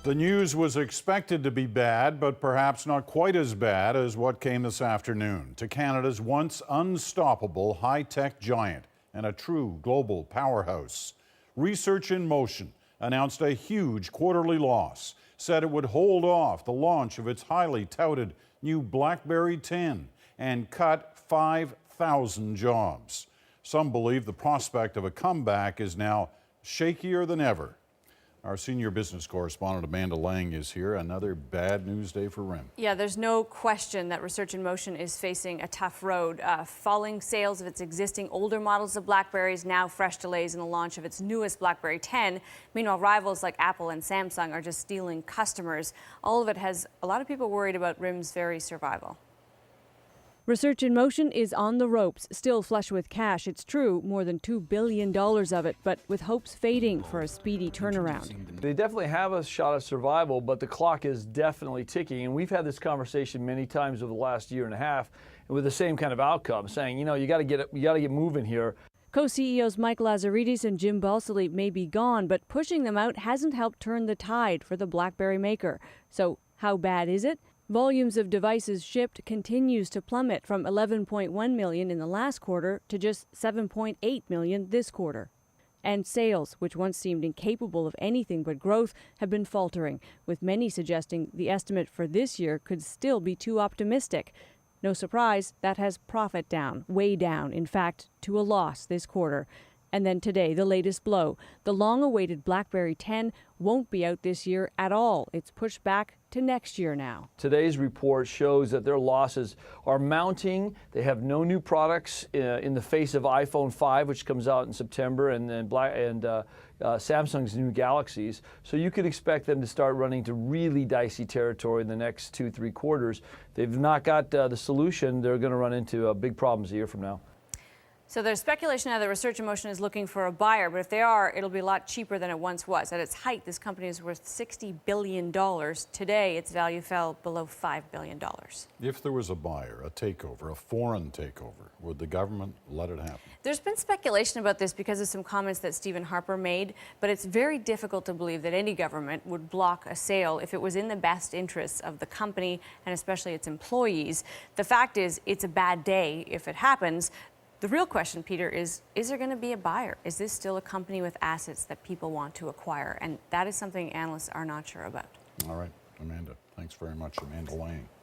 The news was expected to be bad, but perhaps not quite as bad as what came this afternoon to Canada's once unstoppable high-tech giant and a true global powerhouse. Research in Motion announced a huge quarterly loss, said it would hold off the launch of its highly touted new BlackBerry 10 and cut 5,000 jobs. Some believe the prospect of a comeback is now shakier than ever. Our senior business correspondent Amanda Lang is here. Another bad news day for RIM. Yeah, there's no question that Research in Motion is facing a tough road. Falling sales of its existing older models of BlackBerries, now fresh delays in the launch of its newest BlackBerry 10. Meanwhile, rivals like Apple and Samsung are just stealing customers. All of it has a lot of people worried about RIM's very survival. Research in Motion is on the ropes, still flush with cash. It's true, more than $2 billion of it, but with hopes fading for a speedy turnaround. They definitely have a shot at survival, but the clock is definitely ticking. And we've had this conversation many times over the last year and a half with the same kind of outcome, saying, you know, you got to get moving here. Co-CEOs Mike Lazaridis and Jim Balsillie may be gone, but pushing them out hasn't helped turn the tide for the BlackBerry maker. So how bad is it? Volumes of devices shipped continues to plummet from 11.1 million in the last quarter to just 7.8 million this quarter. And sales, which once seemed incapable of anything but growth, have been faltering, with many suggesting the estimate for this year could still be too optimistic. No surprise, that has profit down, way down, in fact, to a loss this quarter. And then today, the latest blow. The long-awaited BlackBerry 10 won't be out this year at all. It's pushed back to next year now. Today's report shows that their losses are mounting. They have no new products in the face of iPhone 5, which comes out in September, and then Samsung's new Galaxies. So you could expect them to start running to really dicey territory in the next 2-3 quarters. They've not got the solution. They're going to run into big problems a year from now. So there's speculation now that Research in Motion is looking for a buyer, but if they are, it'll be a lot cheaper than it once was. At its height, this company is worth $60 billion. Today, its value fell below $5 billion. If there was a buyer, a takeover, a foreign takeover, would the government let it happen? There's been speculation about this because of some comments that Stephen Harper made, but it's very difficult to believe that any government would block a sale if it was in the best interests of the company and especially its employees. The fact is, it's a bad day if it happens. The real question, Peter, is there going to be a buyer? Is this still a company with assets that people want to acquire? And that is something analysts are not sure about. All right, Amanda. Thanks very much, Amanda Lang.